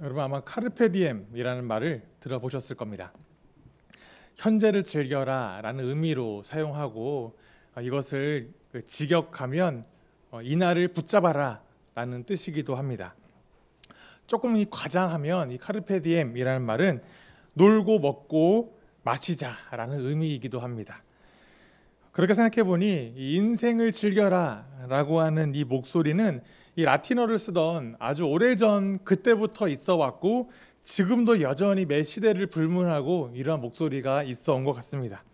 여러분 아마 카르페 디엠이라는 말을 들어보셨을 겁니다. 현재를 즐겨라 라는 의미로 사용하고 이것을 직역하면 이날을 붙잡아라 라는 뜻이기도 합니다. 조금 과장하면 이 카르페 디엠이라는 말은 놀고 먹고 마시자 라는 의미이기도 합니다. 그렇게 생각해 보니 인생을 즐겨라 라고 하는 이 목소리는 이 라틴어를 쓰던 아주 오래전 그때부터 있어 왔고 지금도 여전히 매 시대를 불문하고 이러한 목소리가 있어 온 것 같습니다.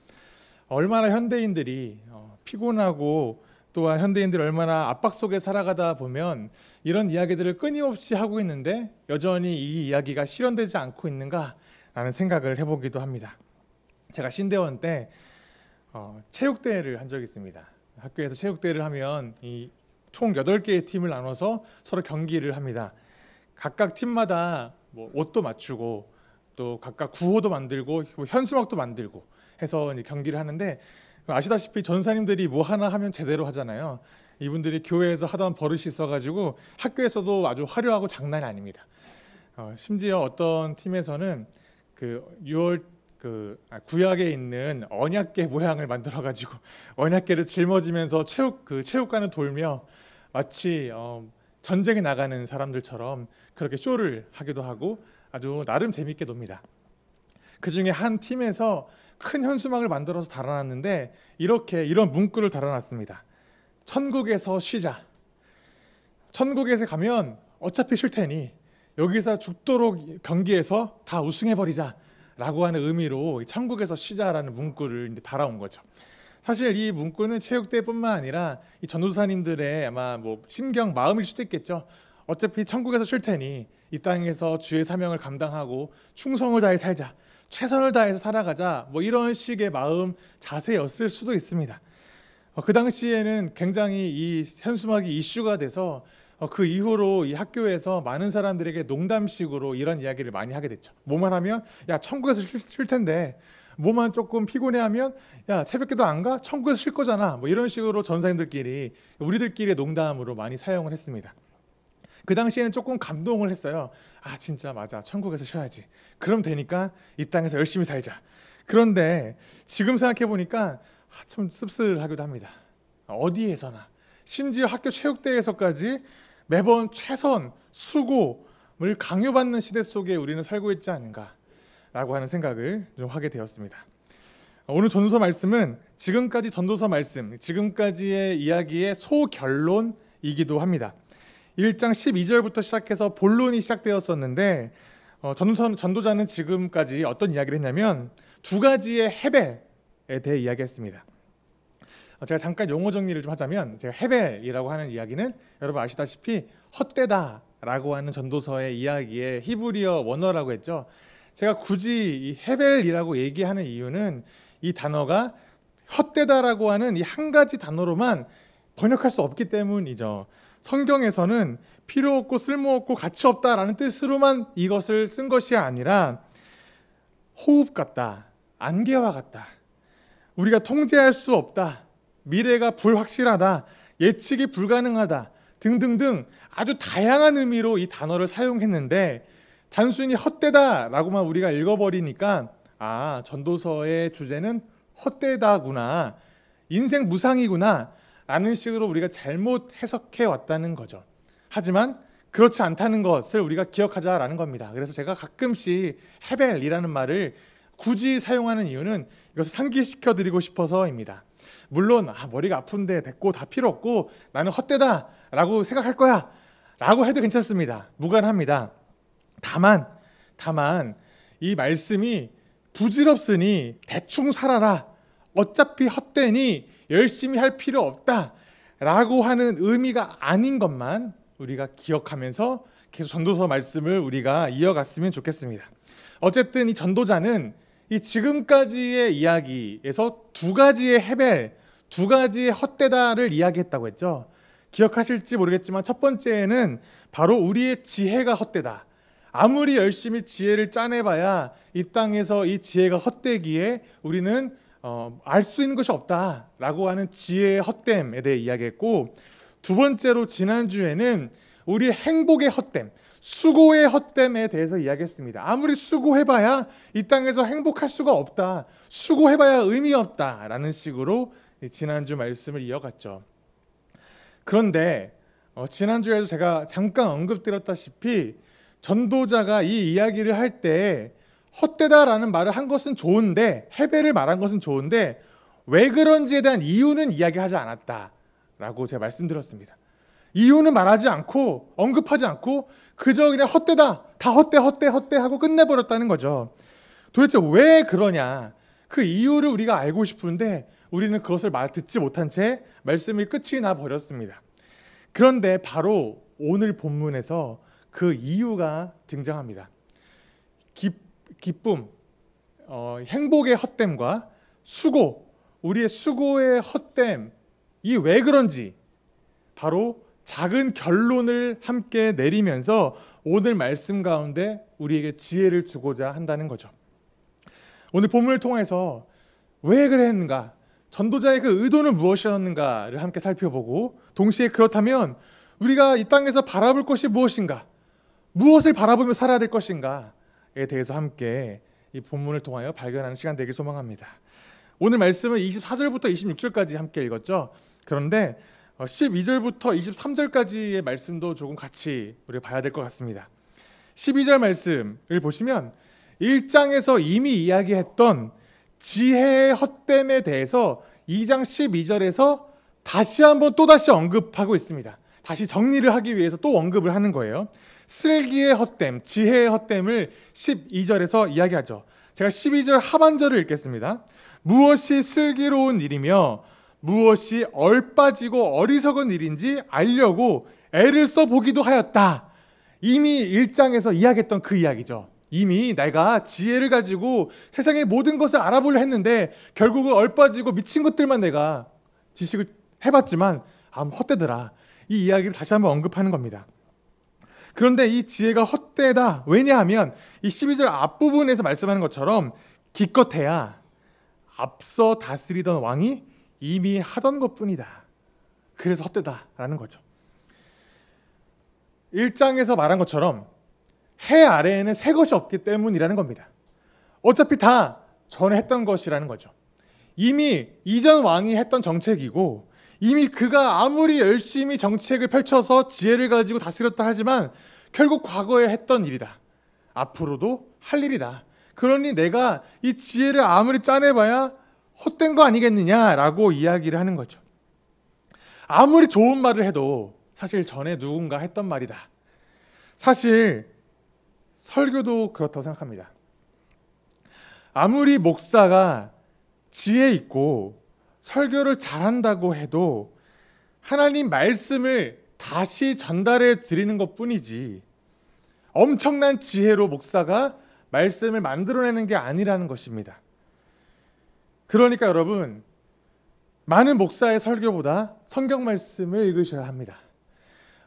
얼마나 현대인들이 피곤하고 또한 현대인들이 얼마나 압박 속에 살아가다 보면 이런 이야기들을 끊임없이 하고 있는데 여전히 이 이야기가 실현되지 않고 있는가라는 생각을 해보기도 합니다. 제가 신대원 때 체육대회를 한 적이 있습니다. 학교에서 체육대회를 하면 총 8개의 팀을 나눠서 서로 경기를 합니다. 각각 팀마다 옷도 맞추고 또 각각 구호도 만들고 현수막도 만들고 해서 경기를 하는데 아시다시피 전사님들이 뭐 하나 하면 제대로 하잖아요. 이분들이 교회에서 하던 버릇이 있어가지고 학교에서도 아주 화려하고 장난이 아닙니다. 심지어 어떤 팀에서는 구약에 있는 언약궤 모양을 만들어가지고 언약궤를 짊어지면서 체육관을 돌며 마치 전쟁에 나가는 사람들처럼 그렇게 쇼를 하기도 하고 아주 나름 재밌게 놉니다. 그 중에 한 팀에서 큰 현수막을 만들어서 달아놨는데 이런 문구를 달아놨습니다. 천국에서 쉬자. 천국에서 가면 어차피 쉴 테니 여기서 죽도록 경기에서 다 우승해버리자 라고 하는 의미로 천국에서 쉬자라는 문구를 달아온 거죠. 사실 이 문구는 체육대회뿐만 아니라 이 전도사님들의 아마 심경, 마음일 수도 있겠죠. 어차피 천국에서 쉴 테니 이 땅에서 주의 사명을 감당하고 충성을 다해 살자, 최선을 다해서 살아가자, 이런 식의 마음 자세였을 수도 있습니다. 그 당시에는 굉장히 이 현수막이 이슈가 돼서 그 이후로 이 학교에서 많은 사람들에게 농담식으로 이런 이야기를 많이 하게 됐죠. 뭐만 하면 야 천국에서 쉴 텐데, 뭐만 조금 피곤해하면 야 새벽기도 안 가? 천국에서 쉴 거잖아. 이런 식으로 전사님들끼리 우리들끼리 농담으로 많이 사용을 했습니다. 그 당시에는 조금 감동을 했어요. 아 진짜 맞아, 천국에서 쉬어야지. 그럼 되니까 이 땅에서 열심히 살자. 그런데 지금 생각해 보니까 좀 씁쓸하기도 합니다. 어디에서나 심지어 학교 체육대회에서까지 매번 최선, 수고를 강요받는 시대 속에 우리는 살고 있지 않은가라고 하는 생각을 좀 하게 되었습니다. 오늘 전도서 말씀은 지금까지 전도서 말씀, 지금까지의 이야기의 소결론이기도 합니다. 1장 12절부터 시작해서 본론이 시작되었었는데 전도자는 지금까지 어떤 이야기를 했냐면 두 가지의 헤벨에 대해 이야기했습니다. 제가 잠깐 용어 정리를 좀 하자면, 제가 헤벨이라고 하는 이야기는 여러분 아시다시피 헛되다라고 하는 전도서의 이야기의 히브리어 원어라고 했죠. 제가 굳이 이 헤벨이라고 얘기하는 이유는 이 단어가 헛되다라고 하는 이 한 가지 단어로만 번역할 수 없기 때문이죠. 성경에서는 필요 없고 쓸모없고 가치 없다라는 뜻으로만 이것을 쓴 것이 아니라 호흡 같다, 안개와 같다, 우리가 통제할 수 없다, 미래가 불확실하다, 예측이 불가능하다 등등등 아주 다양한 의미로 이 단어를 사용했는데, 단순히 헛되다라고만 우리가 읽어버리니까 전도서의 주제는 헛되다구나, 인생 무상이구나 라는 식으로 우리가 잘못 해석해 왔다는 거죠. 하지만 그렇지 않다는 것을 우리가 기억하자라는 겁니다. 그래서 제가 가끔씩 헤벨이라는 말을 굳이 사용하는 이유는 이것을 상기시켜 드리고 싶어서입니다. 물론 머리가 아픈데 됐고 다 필요 없고 나는 헛되다 라고 생각할 거야 라고 해도 괜찮습니다. 무관합니다. 다만 이 말씀이 부질없으니 대충 살아라, 어차피 헛되니 열심히 할 필요 없다 라고 하는 의미가 아닌 것만 우리가 기억하면서 계속 전도서 말씀을 우리가 이어갔으면 좋겠습니다. 어쨌든 이 전도자는 이 지금까지의 이야기에서 두 가지의 헤벨, 두 가지의 헛되다를 이야기했다고 했죠. 기억하실지 모르겠지만 첫 번째는 바로 우리의 지혜가 헛되다. 아무리 열심히 지혜를 짜내봐야 이 땅에서 이 지혜가 헛되기에 우리는 알 수 있는 것이 없다라고 하는 지혜의 헛됨에 대해 이야기했고, 두 번째로 지난주에는 우리 행복의 헛됨, 수고의 헛됨에 대해서 이야기했습니다. 아무리 수고해봐야 이 땅에서 행복할 수가 없다. 수고해봐야 의미 없다. 라는 식으로 지난주 말씀을 이어갔죠. 그런데 지난주에도 제가 잠깐 언급드렸다시피 전도자가 이 이야기를 할 때 헛되다라는 말을 한 것은 좋은데, 해배를 말한 것은 좋은데 왜 그런지에 대한 이유는 이야기하지 않았다라고 제가 말씀드렸습니다. 이유는 말하지 않고 언급하지 않고 그저 그냥 헛되다, 다 헛돼 하고 끝내버렸다는 거죠. 도대체 왜 그러냐, 그 이유를 우리가 알고 싶은데 우리는 그것을 듣지 못한 채 말씀이 끝이 나 버렸습니다. 그런데 바로 오늘 본문에서 그 이유가 등장합니다. 기쁨, 행복의 헛됨과 수고, 우리의 수고의 헛됨, 이 왜 그런지 바로 작은 결론을 함께 내리면서 오늘 말씀 가운데 우리에게 지혜를 주고자 한다는 거죠. 오늘 본문을 통해서 왜 그랬는가, 전도자의 그 의도는 무엇이었는가를 함께 살펴보고, 동시에 그렇다면 우리가 이 땅에서 바라볼 것이 무엇인가, 무엇을 바라보며 살아야 될 것인가에 대해서 함께 이 본문을 통하여 발견하는 시간 되길 소망합니다. 오늘 말씀은 24절부터 26절까지 함께 읽었죠. 그런데 12절부터 23절까지의 말씀도 조금 같이 우리가 봐야 될 것 같습니다. 12절 말씀을 보시면 1장에서 이미 이야기했던 지혜의 헛됨에 대해서 2장 12절에서 다시 한번 또다시 언급하고 있습니다. 다시 정리를 하기 위해서 또 언급을 하는 거예요. 슬기의 헛됨, 지혜의 헛됨을 12절에서 이야기하죠. 제가 12절 하반절을 읽겠습니다. 무엇이 슬기로운 일이며 무엇이 얼빠지고 어리석은 일인지 알려고 애를 써보기도 하였다. 이미 1장에서 이야기했던 그 이야기죠. 이미 내가 지혜를 가지고 세상의 모든 것을 알아보려 했는데 결국은 얼빠지고 미친 것들만 내가 지식을 해봤지만 헛되더라. 이 이야기를 다시 한번 언급하는 겁니다. 그런데 이 지혜가 헛되다. 왜냐하면 이 12절 앞부분에서 말씀하는 것처럼 기껏해야 앞서 다스리던 왕이 이미 하던 것뿐이다. 그래서 헛되다라는 거죠. 1장에서 말한 것처럼 해 아래에는 새 것이 없기 때문이라는 겁니다. 어차피 다 전에 했던 것이라는 거죠. 이미 이전 왕이 했던 정책이고, 이미 그가 아무리 열심히 정책을 펼쳐서 지혜를 가지고 다스렸다 하지만 결국 과거에 했던 일이다. 앞으로도 할 일이다. 그러니 내가 이 지혜를 아무리 짜내봐야 헛된 거 아니겠느냐라고 이야기를 하는 거죠. 아무리 좋은 말을 해도 사실 전에 누군가 했던 말이다. 사실 설교도 그렇다고 생각합니다. 아무리 목사가 지혜 있고 설교를 잘한다고 해도 하나님 말씀을 다시 전달해 드리는 것뿐이지 엄청난 지혜로 목사가 말씀을 만들어내는 게 아니라는 것입니다. 그러니까 여러분, 많은 목사의 설교보다 성경 말씀을 읽으셔야 합니다.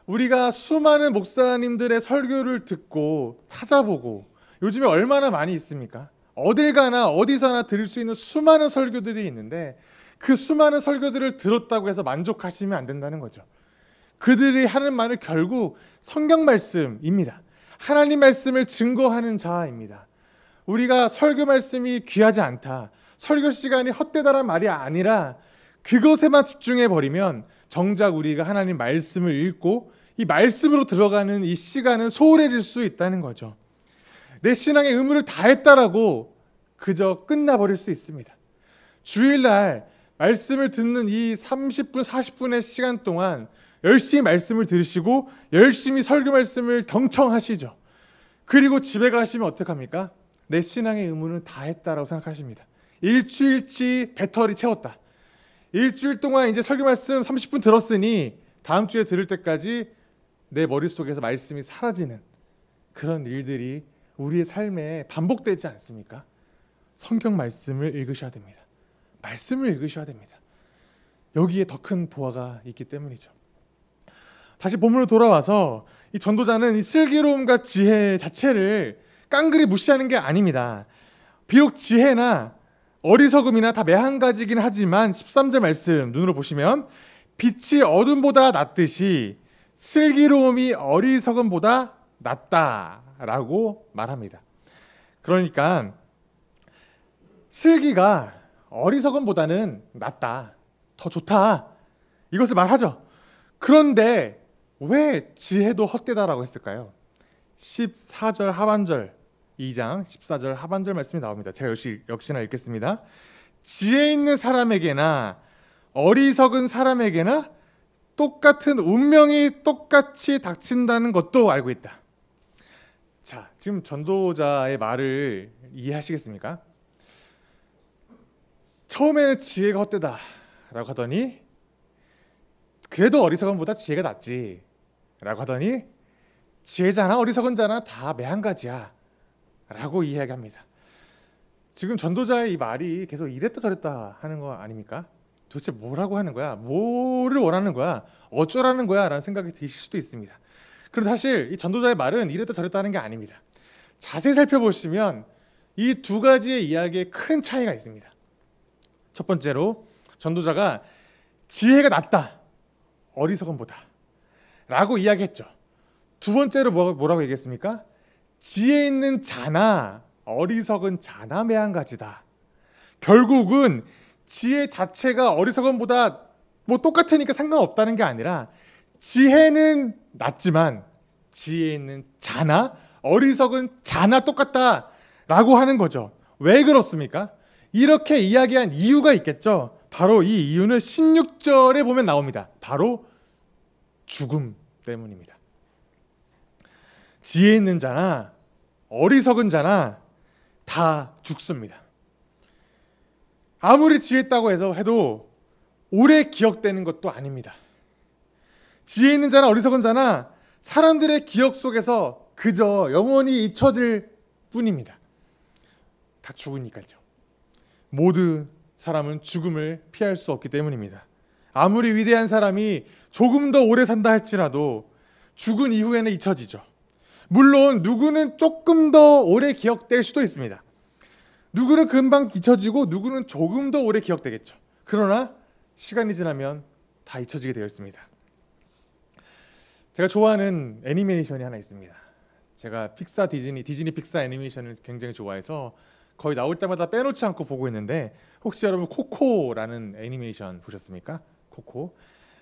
우리가 수많은 목사님들의 설교를 듣고 찾아보고, 요즘에 얼마나 많이 있습니까? 어딜 가나 어디서나 들을 수 있는 수많은 설교들이 있는데 그 수많은 설교들을 들었다고 해서 만족하시면 안 된다는 거죠. 그들이 하는 말은 결국 성경 말씀입니다. 하나님 말씀을 증거하는 자입니다. 우리가 설교 말씀이 귀하지 않다, 설교 시간이 헛되다란 말이 아니라 그것에만 집중해 버리면 정작 우리가 하나님 말씀을 읽고 이 말씀으로 들어가는 이 시간은 소홀해질 수 있다는 거죠. 내 신앙의 의무를 다했다라고 그저 끝나버릴 수 있습니다. 주일날 말씀을 듣는 이 30분, 40분의 시간 동안 열심히 말씀을 들으시고 열심히 설교 말씀을 경청하시죠. 그리고 집에 가시면 어떡합니까? 내 신앙의 의무는 다했다라고 생각하십니다. 일주일치 배터리 채웠다. 일주일 동안 이제 설교 말씀 30분 들었으니 다음 주에 들을 때까지 내 머릿속에서 말씀이 사라지는 그런 일들이 우리의 삶에 반복되지 않습니까? 성경 말씀을 읽으셔야 됩니다. 말씀을 읽으셔야 됩니다. 여기에 더 큰 보화가 있기 때문이죠. 다시 본문으로 돌아와서 이 전도자는 이 슬기로움과 지혜 자체를 깡그리 무시하는 게 아닙니다. 비록 지혜나 어리석음이나 다 매한가지긴 하지만 13절 말씀 눈으로 보시면 빛이 어둠보다 낫듯이 슬기로움이 어리석음보다 낫다라고 말합니다. 그러니까 슬기가 어리석음보다는 낫다, 더 좋다, 이것을 말하죠. 그런데 왜 지혜도 헛되다라고 했을까요? 14절 하반절, 2장 14절 하반절 말씀이 나옵니다. 제가 역시나 읽겠습니다. 지혜 있는 사람에게나 어리석은 사람에게나 똑같은 운명이 똑같이 닥친다는 것도 알고 있다. 자, 지금 전도자의 말을 이해하시겠습니까? 처음에는 지혜가 헛되다 라고 하더니 그래도 어리석음보다 지혜가 낫지 라고 하더니 지혜자나 어리석은 자나 다 매한가지야 라고 이야기합니다. 지금 전도자의 이 말이 계속 이랬다 저랬다 하는 거 아닙니까? 도대체 뭐라고 하는 거야? 뭐를 원하는 거야? 어쩌라는 거야? 라는 생각이 드실 수도 있습니다. 그런데 사실 이 전도자의 말은 이랬다 저랬다 하는 게 아닙니다. 자세히 살펴보시면 이 두 가지의 이야기에 큰 차이가 있습니다. 첫 번째로 전도자가 지혜가 낫다, 어리석음보다 라고 이야기했죠. 두 번째로 뭐라고 얘기했습니까? 지혜 있는 자나 어리석은 자나 매한가지다. 결국은 지혜 자체가 어리석음보다 뭐 똑같으니까 상관없다는 게 아니라 지혜는 낫지만 지혜 있는 자나 어리석은 자나 똑같다라고 하는 거죠. 왜 그렇습니까? 이렇게 이야기한 이유가 있겠죠. 바로 이 이유는 16절에 보면 나옵니다. 바로 죽음 때문입니다. 지혜 있는 자나 어리석은 자나 다 죽습니다. 아무리 지혜있다고 해도 오래 기억되는 것도 아닙니다. 지혜 있는 자나 어리석은 자나 사람들의 기억 속에서 그저 영원히 잊혀질 뿐입니다. 다 죽으니까요. 모든 사람은 죽음을 피할 수 없기 때문입니다. 아무리 위대한 사람이 조금 더 오래 산다 할지라도 죽은 이후에는 잊혀지죠. 물론 누구는 조금 더 오래 기억될 수도 있습니다. 누구는 금방 잊혀지고 누구는 조금 더 오래 기억되겠죠. 그러나 시간이 지나면 다 잊혀지게 되어 있습니다. 제가 좋아하는 애니메이션이 하나 있습니다. 제가 디즈니 픽사 애니메이션을 굉장히 좋아해서 거의 나올 때마다 빼놓지 않고 보고 있는데 혹시 여러분 코코라는 애니메이션 보셨습니까?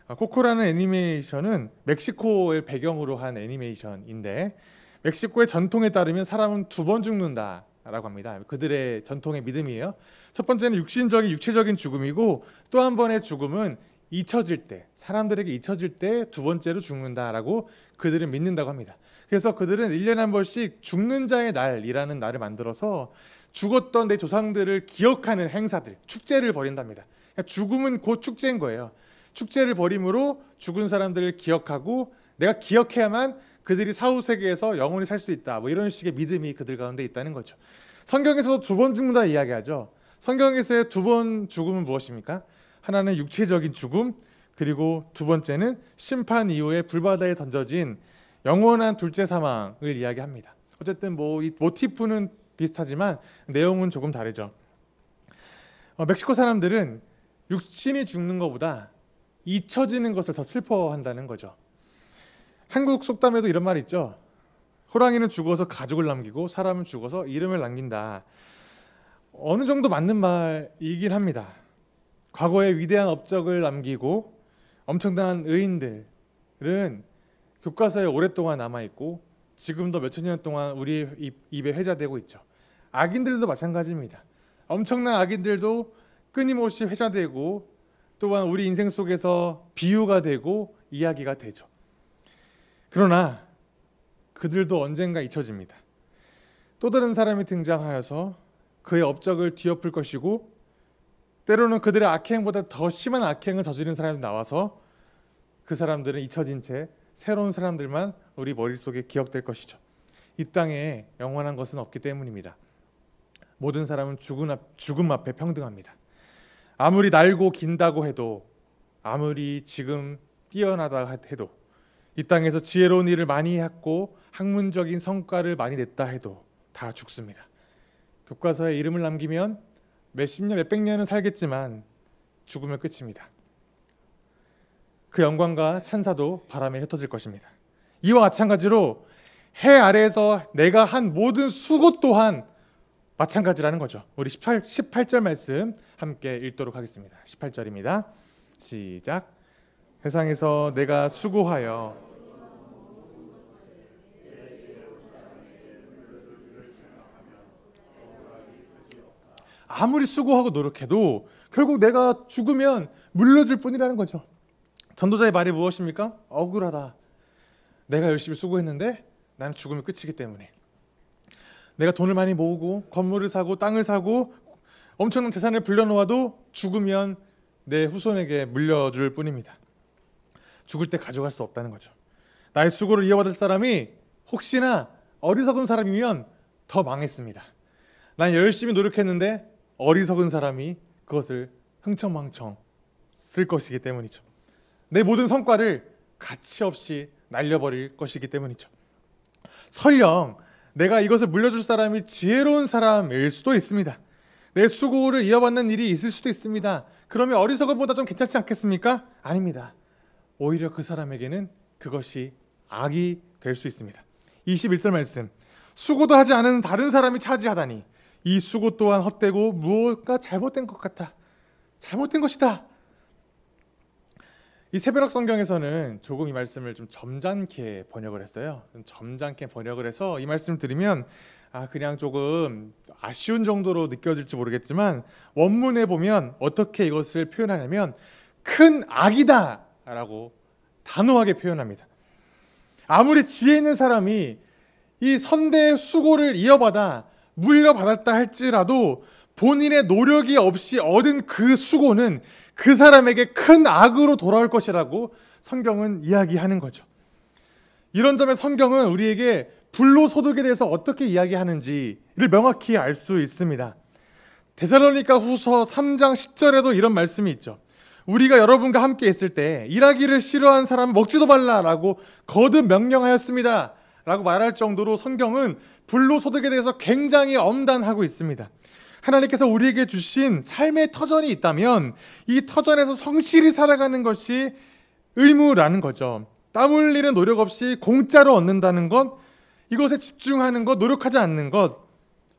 코코라는 애니메이션은 멕시코를 배경으로 한 애니메이션인데 멕시코의 전통에 따르면 사람은 2번 죽는다라고 합니다. 그들의 전통의 믿음이에요. 첫 번째는 육체적인 죽음이고 또 한 번의 죽음은 잊혀질 때, 사람들에게 잊혀질 때 두 번째로 죽는다라고 그들은 믿는다고 합니다. 그래서 그들은 1년에 한 번씩 죽는 자의 날이라는 날을 만들어서 죽었던 내 조상들을 기억하는 행사들, 축제를 벌인답니다. 그러니까 죽음은 곧 축제인 거예요. 축제를 벌임으로 죽은 사람들을 기억하고 내가 기억해야만 그들이 사후세계에서 영원히 살 수 있다. 뭐 이런 식의 믿음이 그들 가운데 있다는 거죠. 성경에서도 2번 죽는다 이야기하죠. 성경에서의 2번 죽음은 무엇입니까? 하나는 육체적인 죽음, 그리고 두 번째는 심판 이후에 불바다에 던져진 영원한 둘째 사망을 이야기합니다. 어쨌든 이 모티프는 비슷하지만 내용은 조금 다르죠. 멕시코 사람들은 육신이 죽는 것보다 잊혀지는 것을 더 슬퍼한다는 거죠. 한국 속담에도 이런 말이 있죠. 호랑이는 죽어서 가죽을 남기고 사람은 죽어서 이름을 남긴다. 어느 정도 맞는 말이긴 합니다. 과거에 위대한 업적을 남기고 엄청난 의인들은 교과서에 오랫동안 남아있고 지금도 몇천 년 동안 우리 입에 회자되고 있죠. 악인들도 마찬가지입니다. 엄청난 악인들도 끊임없이 회자되고 또한 우리 인생 속에서 비유가 되고 이야기가 되죠. 그러나 그들도 언젠가 잊혀집니다. 또 다른 사람이 등장하여서 그의 업적을 뒤엎을 것이고 때로는 그들의 악행보다 더 심한 악행을 저지른 사람이 나와서 그 사람들은 잊혀진 채 새로운 사람들만 우리 머릿속에 기억될 것이죠. 이 땅에 영원한 것은 없기 때문입니다. 모든 사람은 죽음 앞에 평등합니다. 아무리 날고 긴다고 해도 아무리 지금 뛰어나다 해도 이 땅에서 지혜로운 일을 많이 했고 학문적인 성과를 많이 냈다 해도 다 죽습니다. 교과서에 이름을 남기면 몇십 년, 몇백 년은 살겠지만 죽으면 끝입니다. 그 영광과 찬사도 바람에 흩어질 것입니다. 이와 마찬가지로 해 아래에서 내가 한 모든 수고 또한 마찬가지라는 거죠. 우리 18절 말씀 함께 읽도록 하겠습니다. 18절입니다. 시작. 세상에서 내가 수고하여 아무리 수고하고 노력해도 결국 내가 죽으면 물려줄 뿐이라는 거죠. 전도자의 말이 무엇입니까? 억울하다. 내가 열심히 수고했는데 나는 죽으면 끝이기 때문에. 내가 돈을 많이 모으고 건물을 사고 땅을 사고 엄청난 재산을 불려놓아도 죽으면 내 후손에게 물려줄 뿐입니다. 죽을 때 가져갈 수 없다는 거죠. 나의 수고를 이어받을 사람이 혹시나 어리석은 사람이면 더 망했습니다. 난 열심히 노력했는데 어리석은 사람이 그것을 흥청망청 쓸 것이기 때문이죠. 내 모든 성과를 가치 없이 날려버릴 것이기 때문이죠. 설령 내가 이것을 물려줄 사람이 지혜로운 사람일 수도 있습니다. 내 수고를 이어받는 일이 있을 수도 있습니다. 그러면 어리석음보다 좀 괜찮지 않겠습니까? 아닙니다. 오히려 그 사람에게는 그것이 악이 될 수 있습니다. 21절 말씀. 수고도 하지 않은 다른 사람이 차지하다니 이 수고 또한 헛되고 무엇가 잘못된 것 같아. 잘못된 것이다. 이 새벽 성경에서는 조금 이 말씀을 좀 점잖게 번역을 했어요. 좀 점잖게 번역을 해서 이 말씀을 드리면 그냥 조금 아쉬운 정도로 느껴질지 모르겠지만 원문에 보면 어떻게 이것을 표현하냐면 큰 악이다 라고 단호하게 표현합니다. 아무리 지혜 있는 사람이 이 선대의 수고를 이어받아 물려받았다 할지라도 본인의 노력이 없이 얻은 그 수고는 그 사람에게 큰 악으로 돌아올 것이라고 성경은 이야기하는 거죠. 이런 점에 성경은 우리에게 불로소득에 대해서 어떻게 이야기하는지를 명확히 알 수 있습니다. 데살로니가 후서 3장 10절에도 이런 말씀이 있죠. 우리가 여러분과 함께 있을 때 일하기를 싫어하는 사람은 먹지도 말라라고 거듭 명령하였습니다 라고 말할 정도로 성경은 불로소득에 대해서 굉장히 엄단하고 있습니다. 하나님께서 우리에게 주신 삶의 터전이 있다면 이 터전에서 성실히 살아가는 것이 의무라는 거죠. 땀 흘리는 노력 없이 공짜로 얻는다는 것, 이것에 집중하는 것, 노력하지 않는 것,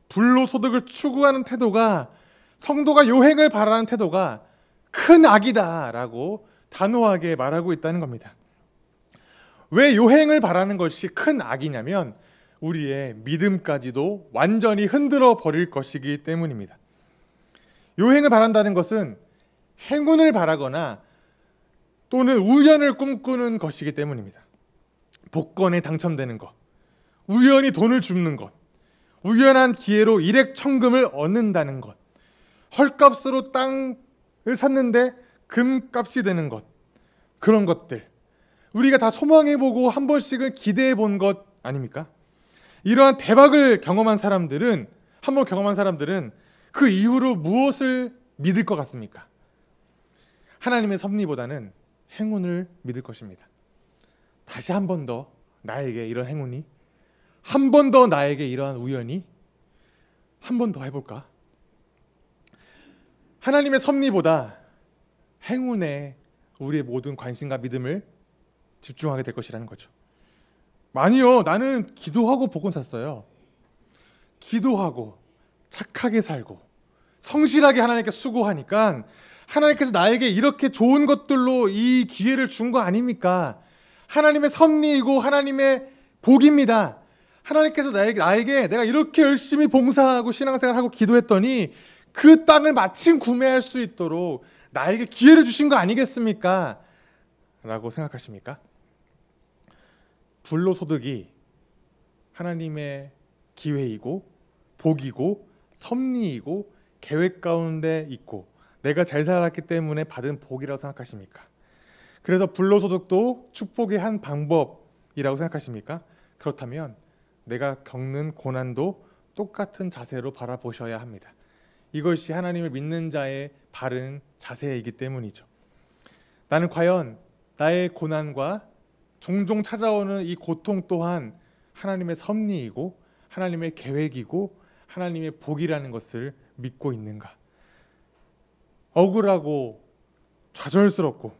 불로소득을 추구하는 태도가, 성도가 요행을 바라는 태도가 큰 악이다라고 단호하게 말하고 있다는 겁니다. 왜 요행을 바라는 것이 큰 악이냐면 우리의 믿음까지도 완전히 흔들어 버릴 것이기 때문입니다. 요행을 바란다는 것은 행운을 바라거나 또는 우연을 꿈꾸는 것이기 때문입니다. 복권에 당첨되는 것, 우연히 돈을 줍는 것, 우연한 기회로 일액천금을 얻는다는 것, 헐값으로 땅을 샀는데 금값이 되는 것, 그런 것들 우리가 다 소망해보고 한 번씩은 기대해본 것 아닙니까? 이러한 대박을 경험한 사람들은, 한번 경험한 사람들은 그 이후로 무엇을 믿을 것 같습니까? 하나님의 섭리보다는 행운을 믿을 것입니다. 다시 한 번 더 나에게 이런 행운이, 한 번 더 나에게 이러한 우연이, 한 번 더 해볼까? 하나님의 섭리보다 행운에 우리의 모든 관심과 믿음을 집중하게 될 것이라는 거죠. 아니요, 나는 기도하고 복권 샀어요. 기도하고 착하게 살고 성실하게 하나님께 수고하니까 하나님께서 나에게 이렇게 좋은 것들로 이 기회를 준 거 아닙니까? 하나님의 섭리이고 하나님의 복입니다. 하나님께서 나에게 내가 이렇게 열심히 봉사하고 신앙생활하고 기도했더니 그 땅을 마침 구매할 수 있도록 나에게 기회를 주신 거 아니겠습니까? 라고 생각하십니까? 불로소득이 하나님의 기회이고 복이고 섭리이고 계획 가운데 있고 내가 잘 살았기 때문에 받은 복이라고 생각하십니까? 그래서 불로소득도 축복의 한 방법이라고 생각하십니까? 그렇다면 내가 겪는 고난도 똑같은 자세로 바라보셔야 합니다. 이것이 하나님을 믿는 자의 바른 자세이기 때문이죠. 나는 과연 나의 고난과 종종 찾아오는 이 고통 또한 하나님의 섭리이고 하나님의 계획이고 하나님의 복이라는 것을 믿고 있는가? 억울하고 좌절스럽고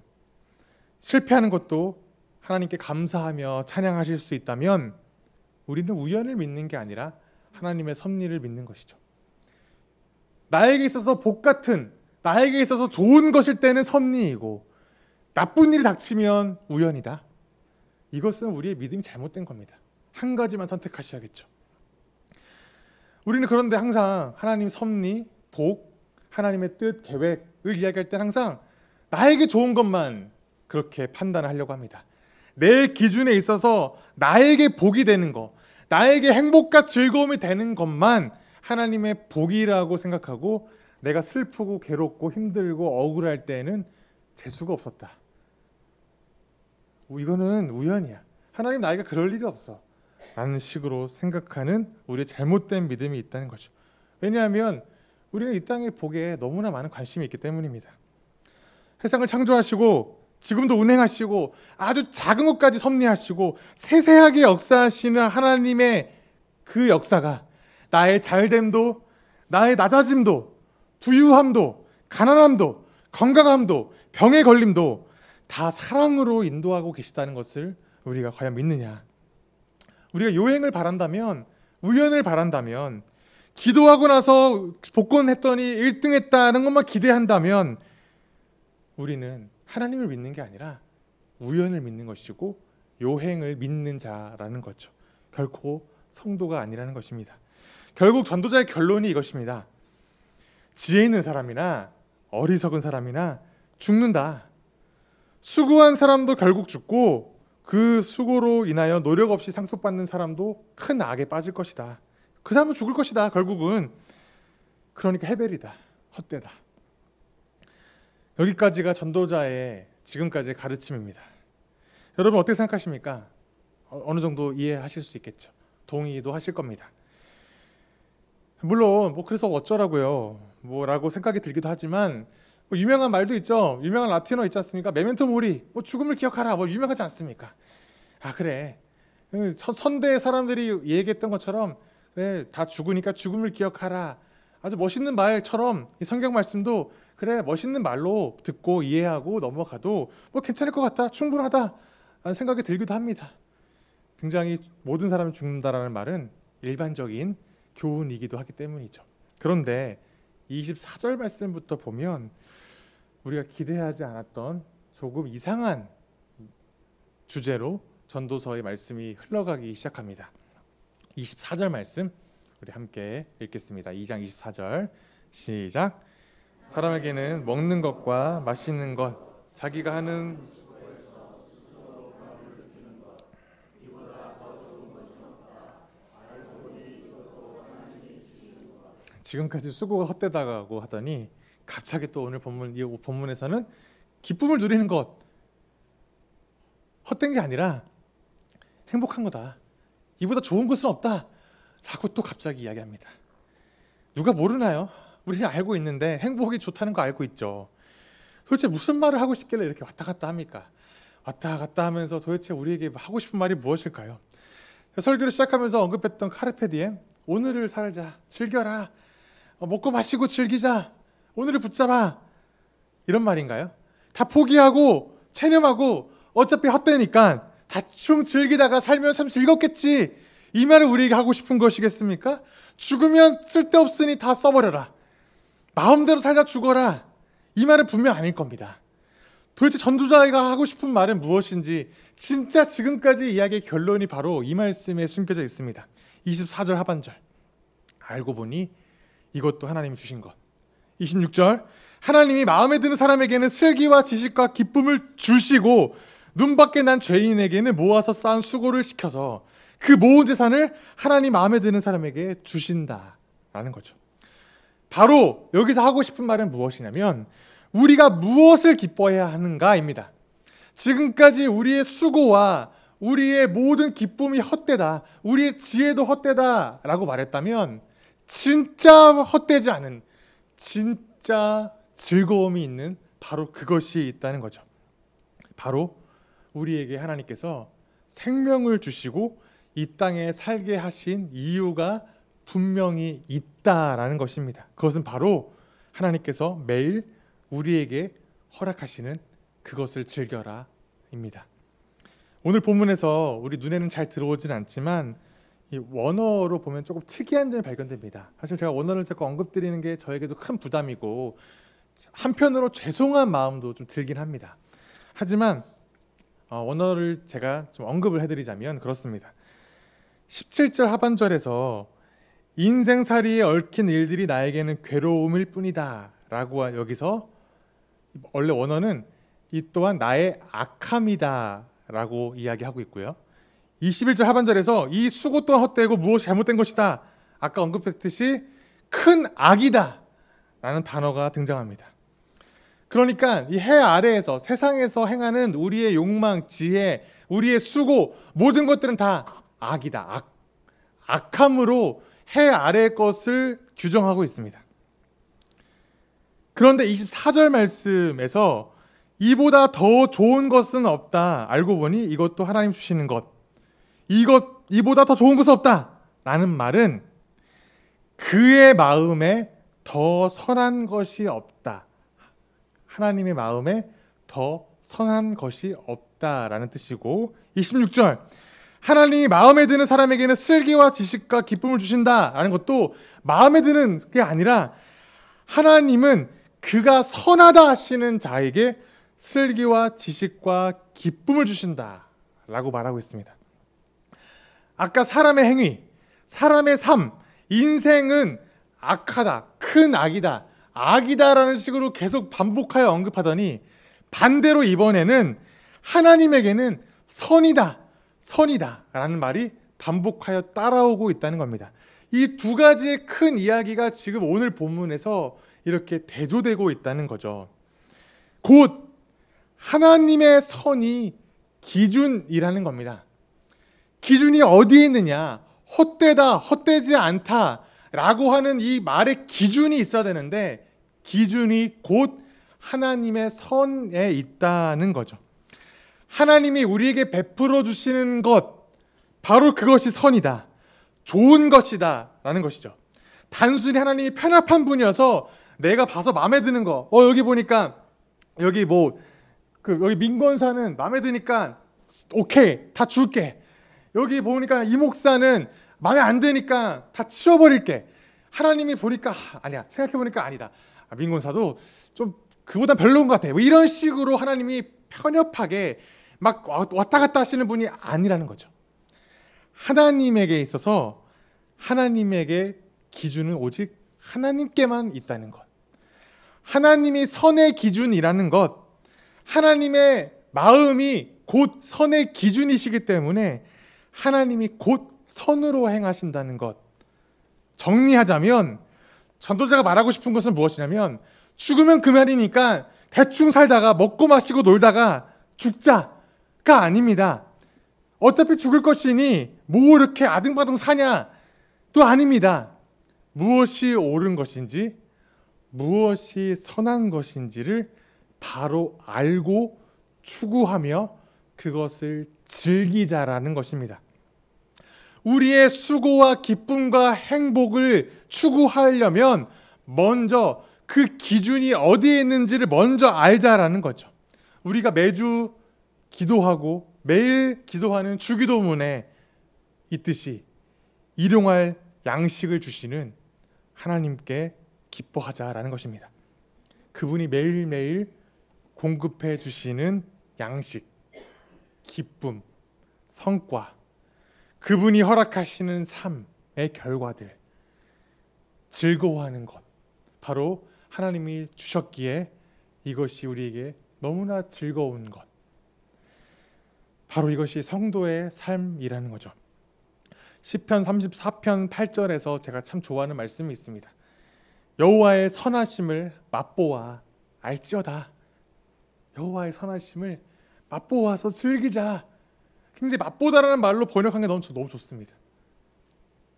실패하는 것도 하나님께 감사하며 찬양하실 수 있다면 우리는 우연을 믿는 게 아니라 하나님의 섭리를 믿는 것이죠. 나에게 있어서 복 같은, 나에게 있어서 좋은 것일 때는 섭리이고 나쁜 일이 닥치면 우연이다. 이것은 우리의 믿음이 잘못된 겁니다. 한 가지만 선택하셔야겠죠. 우리는 그런데 항상 하나님 섭리, 복, 하나님의 뜻, 계획을 이야기할 때는 항상 나에게 좋은 것만 그렇게 판단을 하려고 합니다. 내 기준에 있어서 나에게 복이 되는 것, 나에게 행복과 즐거움이 되는 것만 하나님의 복이라고 생각하고 내가 슬프고 괴롭고 힘들고 억울할 때에는 재수가 없었다. 이거는 우연이야. 하나님 나에게 그럴 일이 없어. 라는 식으로 생각하는 우리의 잘못된 믿음이 있다는 거죠. 왜냐하면 우리는 이 땅의 복에 너무나 많은 관심이 있기 때문입니다. 세상을 창조하시고 지금도 운행하시고 아주 작은 것까지 섭리하시고 세세하게 역사하시는 하나님의 그 역사가 나의 잘됨도, 나의 낮아짐도, 부유함도, 가난함도, 건강함도, 병에 걸림도 다 사랑으로 인도하고 계시다는 것을 우리가 과연 믿느냐. 우리가 요행을 바란다면, 우연을 바란다면, 기도하고 나서 복권했더니 1등 했다는 것만 기대한다면 우리는 하나님을 믿는 게 아니라 우연을 믿는 것이고 요행을 믿는 자라는 거죠. 결코 성도가 아니라는 것입니다. 결국 전도자의 결론이 이것입니다. 지혜 있는 사람이나 어리석은 사람이나 죽는다. 수고한 사람도 결국 죽고 그 수고로 인하여 노력 없이 상속받는 사람도 큰 악에 빠질 것이다. 그 사람은 죽을 것이다. 결국은. 그러니까 해벨이다. 헛되다. 여기까지가 전도자의 지금까지의 가르침입니다. 여러분 어떻게 생각하십니까? 어느 정도 이해하실 수 있겠죠. 동의도 하실 겁니다. 물론 그래서 어쩌라고요 라고 생각이 들기도 하지만 유명한 말도 있죠. 유명한 라틴어 있지 않습니까? 메멘토 모리, 죽음을 기억하라, 유명하지 않습니까? 아 그래, 선대의 사람들이 얘기했던 것처럼 그래, 다 죽으니까 죽음을 기억하라. 아주 멋있는 말처럼 이 성경 말씀도 그래, 멋있는 말로 듣고 이해하고 넘어가도 괜찮을 것 같다, 충분하다 라는 생각이 들기도 합니다. 굉장히 모든 사람이 죽는다라는 말은 일반적인 교훈이기도 하기 때문이죠. 그런데 24절 말씀부터 보면 우리가 기대하지 않았던 조금 이상한 주제로 전도서의 말씀이 흘러가기 시작합니다. 24절 말씀 우리 함께 읽겠습니다. 2장 24절 시작. 사람에게는 먹는 것과 마시는 것, 자기가 하는 지금까지 수고가 헛되다고 하더니 갑자기 또 오늘 이 본문에서는 기쁨을 누리는 것, 헛된 게 아니라 행복한 거다. 이보다 좋은 것은 없다 라고 또 갑자기 이야기합니다. 누가 모르나요? 우리는 알고 있는데 행복이 좋다는 거 알고 있죠. 도대체 무슨 말을 하고 싶길래 이렇게 왔다 갔다 합니까? 왔다 갔다 하면서 도대체 우리에게 하고 싶은 말이 무엇일까요? 설교를 시작하면서 언급했던 카르페 디엠, 오늘을 살자, 즐겨라, 먹고 마시고 즐기자, 오늘을 붙잡아, 이런 말인가요? 다 포기하고 체념하고 어차피 헛되니까 대충 즐기다가 살면 참 즐겁겠지, 이 말을 우리에게 하고 싶은 것이겠습니까? 죽으면 쓸데없으니 다 써버려라, 마음대로 살자, 죽어라, 이 말은 분명 아닐 겁니다. 도대체 전도자가 하고 싶은 말은 무엇인지 진짜 지금까지 이야기의 결론이 바로 이 말씀에 숨겨져 있습니다. 24절 하반절, 알고 보니 이것도 하나님이 주신 것. 26절, 하나님이 마음에 드는 사람에게는 슬기와 지식과 기쁨을 주시고 눈밖에 난 죄인에게는 모아서 쌓은 수고를 시켜서 그 모은 재산을 하나님 마음에 드는 사람에게 주신다라는 거죠. 바로 여기서 하고 싶은 말은 무엇이냐면 우리가 무엇을 기뻐해야 하는가입니다. 지금까지 우리의 수고와 우리의 모든 기쁨이 헛되다, 우리의 지혜도 헛되다 라고 말했다면 진짜 헛되지 않은 진짜 즐거움이 있는 바로 그것이 있다는 거죠. 바로 우리에게 하나님께서 생명을 주시고 이 땅에 살게 하신 이유가 분명히 있다라는 것입니다. 그것은 바로 하나님께서 매일 우리에게 허락하시는 그것을 즐겨라 입니다. 오늘 본문에서 우리 눈에는 잘 들어오진 않지만 이 원어로 보면 조금 특이한 점이 발견됩니다. 사실 제가 원어를 자꾸 언급드리는 게 저에게도 큰 부담이고 한편으로 죄송한 마음도 좀 들긴 합니다. 하지만 원어를 제가 좀 언급을 해드리자면 그렇습니다. 17절 하반절에서 인생살이에 얽힌 일들이 나에게는 괴로움일 뿐이다 라고 여기서 원래 원어는 이 또한 나의 악함이다 라고 이야기하고 있고요. 21절 하반절에서 이 수고 또한 헛되고 무엇이 잘못된 것이다, 아까 언급했듯이 큰 악이다 라는 단어가 등장합니다. 그러니까 이 해 아래에서 세상에서 행하는 우리의 욕망, 지혜, 우리의 수고, 모든 것들은 다 악이다, 악함으로 해 아래의 것을 규정하고 있습니다. 그런데 24절 말씀에서 이보다 더 좋은 것은 없다, 알고 보니 이것도 하나님 주시는 것, 이보다 더 좋은 것은 없다 라는 말은 그의 마음에 더 선한 것이 없다, 하나님의 마음에 더 선한 것이 없다라는 뜻이고, 26절 하나님이 마음에 드는 사람에게는 슬기와 지식과 기쁨을 주신다라는 것도 마음에 드는 게 아니라 하나님은 그가 선하다 하시는 자에게 슬기와 지식과 기쁨을 주신다라고 말하고 있습니다. 아까 사람의 행위, 사람의 삶, 인생은 악하다, 큰 악이다, 악이다라는 식으로 계속 반복하여 언급하더니 반대로 이번에는 하나님에게는 선이다, 선이다 라는 말이 반복하여 따라오고 있다는 겁니다. 이 두 가지의 큰 이야기가 지금 오늘 본문에서 이렇게 대조되고 있다는 거죠. 곧 하나님의 선이 기준이라는 겁니다. 기준이 어디에 있느냐, 헛되다, 헛되지 않다 라고 하는 이 말의 기준이 있어야 되는데 기준이 곧 하나님의 선에 있다는 거죠. 하나님이 우리에게 베풀어 주시는 것, 바로 그것이 선이다, 좋은 것이다 라는 것이죠. 단순히 하나님이 편협한 분이어서 내가 봐서 마음에 드는 거, 여기 보니까 여기 여기 민권사는 마음에 드니까 오케이 다 줄게, 여기 보니까 이 목사는 마음에 안 드니까 다 치워버릴게. 하나님이 보니까 아니야, 생각해보니까 아니다, 민권사도 좀 그보다 별로인 것 같아, 뭐 이런 식으로 하나님이 편협하게 막 왔다 갔다 하시는 분이 아니라는 거죠. 하나님에게 있어서 하나님에게 기준은 오직 하나님께만 있다는 것, 하나님이 선의 기준이라는 것, 하나님의 마음이 곧 선의 기준이시기 때문에 하나님이 곧 선으로 행하신다는 것. 정리하자면 전도자가 말하고 싶은 것은 무엇이냐면 죽으면 그만이니까 대충 살다가 먹고 마시고 놀다가 죽자가 아닙니다. 어차피 죽을 것이니 뭐 이렇게 아등바등 사냐 또 아닙니다. 무엇이 옳은 것인지 무엇이 선한 것인지를 바로 알고 추구하며 그것을 즐기자라는 것입니다. 우리의 수고와 기쁨과 행복을 추구하려면 먼저 그 기준이 어디에 있는지를 먼저 알자라는 거죠. 우리가 매주 기도하고 매일 기도하는 주기도문에 있듯이 일용할 양식을 주시는 하나님께 기뻐하자라는 것입니다. 그분이 매일매일 공급해 주시는 양식, 기쁨, 성과, 그분이 허락하시는 삶의 결과들, 즐거워하는 것, 바로 하나님이 주셨기에 이것이 우리에게 너무나 즐거운 것, 바로 이것이 성도의 삶이라는 거죠. 시편 34편 8절에서 제가 참 좋아하는 말씀이 있습니다. 여호와의 선하심을 맛보아 알지어다. 여호와의 선하심을 맛보아서 즐기자. 굉장히 맛보다라는 말로 번역한 게 너무 좋습니다.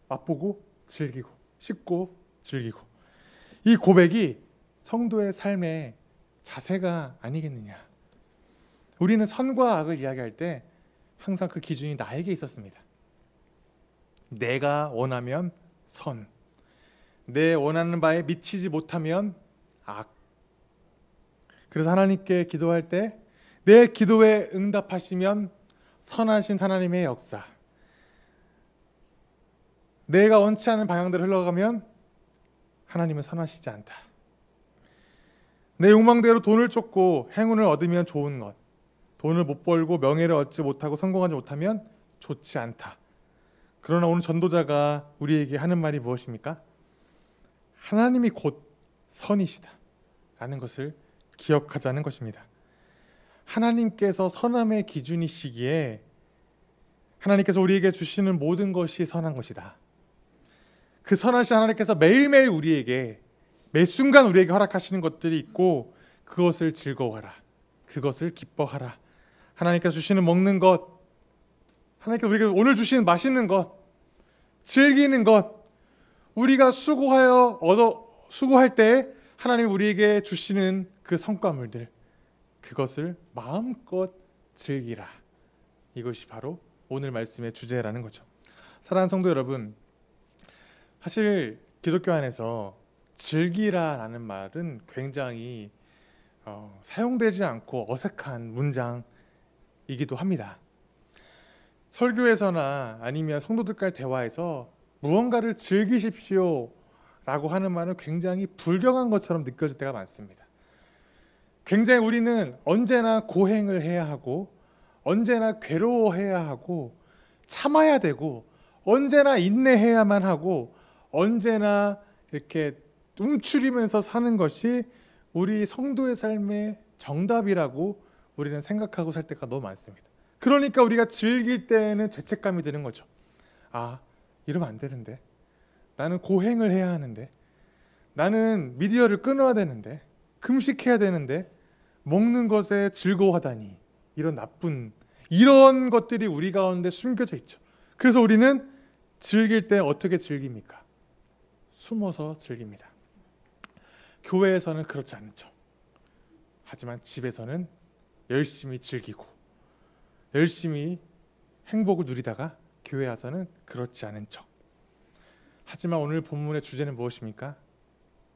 맛보고 즐기고, 씹고 즐기고. 이 고백이 성도의 삶의 자세가 아니겠느냐. 우리는 선과 악을 이야기할 때 항상 그 기준이 나에게 있었습니다. 내가 원하면 선, 내 원하는 바에 미치지 못하면 악. 그래서 하나님께 기도할 때 내 기도에 응답하시면 선하신 하나님의 역사, 내가 원치 않은 방향대로 흘러가면 하나님은 선하시지 않다. 내 욕망대로 돈을 쫓고 행운을 얻으면 좋은 것, 돈을 못 벌고 명예를 얻지 못하고 성공하지 못하면 좋지 않다. 그러나 오늘 전도자가 우리에게 하는 말이 무엇입니까? 하나님이 곧 선이시다 라는 것을 기억하자는 것입니다. 하나님께서 선함의 기준이시기에 하나님께서 우리에게 주시는 모든 것이 선한 것이다. 그 선하신 하나님께서 매일매일 우리에게 매 순간 우리에게 허락하시는 것들이 있고 그것을 즐거워하라. 그것을 기뻐하라. 하나님께서 주시는 먹는 것, 하나님께서 우리에게 오늘 주시는 맛있는 것, 즐기는 것, 우리가 수고할 때 하나님이 우리에게 주시는 그 성과물들, 그것을 마음껏 즐기라. 이것이 바로 오늘 말씀의 주제라는 거죠. 사랑하는 성도 여러분, 사실 기독교 안에서 즐기라라는 말은 굉장히 사용되지 않고 어색한 문장이기도 합니다. 설교에서나 아니면 성도들과의 대화에서 무언가를 즐기십시오 라고 하는 말은 굉장히 불경한 것처럼 느껴질 때가 많습니다. 굉장히 우리는 언제나 고행을 해야 하고 언제나 괴로워해야 하고 참아야 되고 언제나 인내해야만 하고 언제나 이렇게 움츠리면서 사는 것이 우리 성도의 삶의 정답이라고 우리는 생각하고 살 때가 너무 많습니다. 그러니까 우리가 즐길 때는 죄책감이 드는 거죠. 아, 이러면 안 되는데, 나는 고행을 해야 하는데, 나는 미디어를 끊어야 되는데, 금식해야 되는데, 먹는 것에 즐거워하다니, 이런 것들이 우리 가운데 숨겨져 있죠. 그래서 우리는 즐길 때 어떻게 즐깁니까? 숨어서 즐깁니다. 교회에서는 그렇지 않죠. 하지만 집에서는 열심히 즐기고 열심히 행복을 누리다가 교회 와서는 그렇지 않은 척. 하지만 오늘 본문의 주제는 무엇입니까?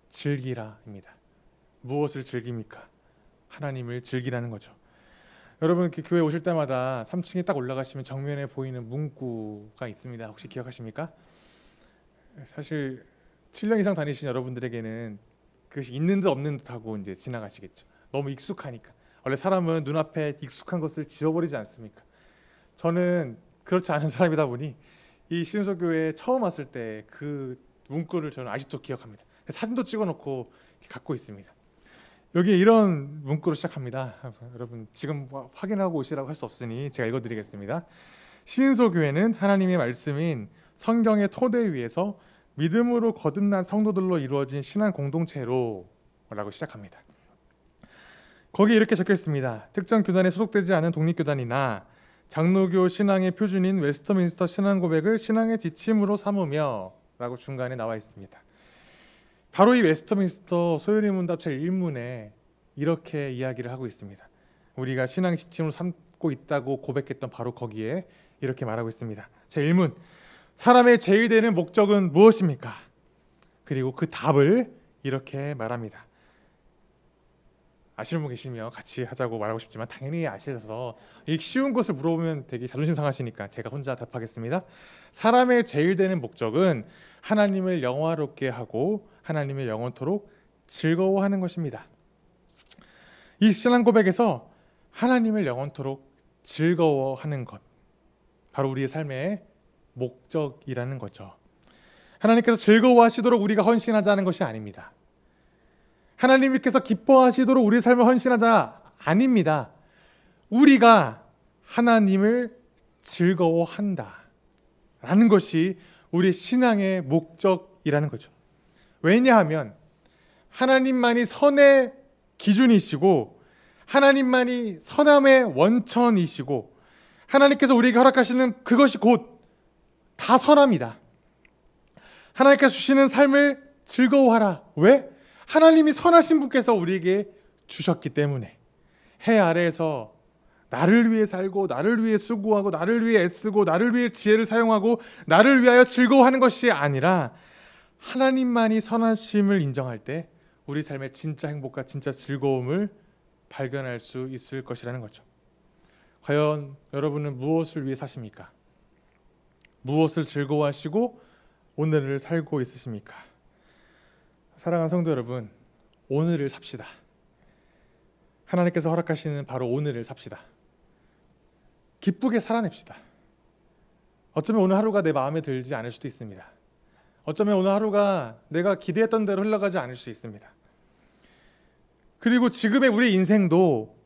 즐기라입니다. 무엇을 즐깁니까? 하나님을 즐기라는 거죠. 여러분 교회 오실 때마다 3층에 딱 올라가시면 정면에 보이는 문구가 있습니다. 혹시 기억하십니까? 사실 7년 이상 다니신 여러분들에게는 그것이 있는 듯 없는 듯 하고 이제 지나가시겠죠. 너무 익숙하니까. 원래 사람은 눈앞에 익숙한 것을 지워버리지 않습니까? 저는 그렇지 않은 사람이다 보니 이 신소교회에 처음 왔을 때 그 문구를 저는 아직도 기억합니다. 사진도 찍어놓고 갖고 있습니다. 여기 이런 문구로 시작합니다. 여러분 지금 확인하고 오시라고 할 수 없으니 제가 읽어드리겠습니다. 신소교회는 하나님의 말씀인 성경의 토대 위에서 믿음으로 거듭난 성도들로 이루어진 신앙 공동체로 라고 시작합니다. 거기 이렇게 적혀 있습니다. 특정 교단에 소속되지 않은 독립교단이나 장로교 신앙의 표준인 웨스터민스터 신앙 고백을 신앙의 지침으로 삼으며 라고 중간에 나와 있습니다. 바로 이 웨스터민스터 소요리 문답 제1문에 이렇게 이야기를 하고 있습니다. 우리가 신앙의 지침으로 삼고 있다고 고백했던 바로 거기에 이렇게 말하고 있습니다. 제1문, 사람의 제일 되는 목적은 무엇입니까? 그리고 그 답을 이렇게 말합니다. 아시는 분 계시면 같이 하자고 말하고 싶지만 당연히 아시셔서 이 쉬운 것을 물어보면 되게 자존심 상하시니까 제가 혼자 답하겠습니다. 사람의 제일 되는 목적은 하나님을 영화롭게 하고 하나님을 영원토록 즐거워하는 것입니다. 이 신앙 고백에서 하나님을 영원토록 즐거워하는 것, 바로 우리의 삶의 목적이라는 거죠. 하나님께서 즐거워하시도록 우리가 헌신하자는 것이 아닙니다. 하나님께서 기뻐하시도록 우리의 삶을 헌신하자 아닙니다. 우리가 하나님을 즐거워한다 라는 것이 우리 신앙의 목적이라는 거죠. 왜냐하면 하나님만이 선의 기준이시고 하나님만이 선함의 원천이시고 하나님께서 우리에게 허락하시는 그것이 곧 다 선합니다. 하나님께서 주시는 삶을 즐거워하라. 왜? 하나님이 선하신 분께서 우리에게 주셨기 때문에. 해 아래에서 나를 위해 살고 나를 위해 수고하고 나를 위해 애쓰고 나를 위해 지혜를 사용하고 나를 위하여 즐거워하는 것이 아니라 하나님만이 선하심을 인정할 때 우리 삶의 진짜 행복과 진짜 즐거움을 발견할 수 있을 것이라는 거죠. 과연 여러분은 무엇을 위해 사십니까? 무엇을 즐거워하시고 오늘을 살고 있으십니까? 사랑하는 성도 여러분, 오늘을 삽시다. 하나님께서 허락하시는 바로 오늘을 삽시다. 기쁘게 살아냅시다. 어쩌면 오늘 하루가 내 마음에 들지 않을 수도 있습니다. 어쩌면 오늘 하루가 내가 기대했던 대로 흘러가지 않을 수 있습니다. 그리고 지금의 우리 인생도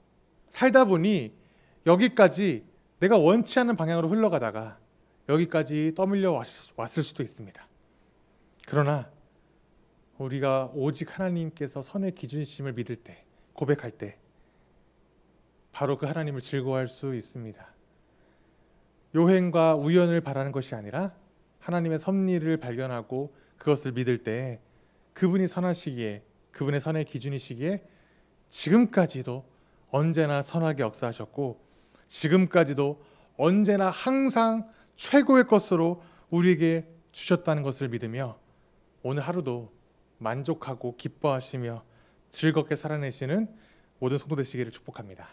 살다 보니 여기까지 내가 원치 않는 방향으로 흘러가다가 여기까지 떠밀려 왔을 수도 있습니다. 그러나 우리가 오직 하나님께서 선의 기준이심을 믿을 때, 고백할 때 바로 그 하나님을 즐거워할 수 있습니다. 요행과 우연을 바라는 것이 아니라 하나님의 섭리를 발견하고 그것을 믿을 때 그분이 선하시기에, 그분의 선의 기준이시기에 지금까지도 언제나 선하게 역사하셨고 지금까지도 언제나 항상 최고의 것으로 우리에게 주셨다는 것을 믿으며 오늘 하루도 만족하고 기뻐하시며 즐겁게 살아내시는 모든 성도 되시기를 축복합니다.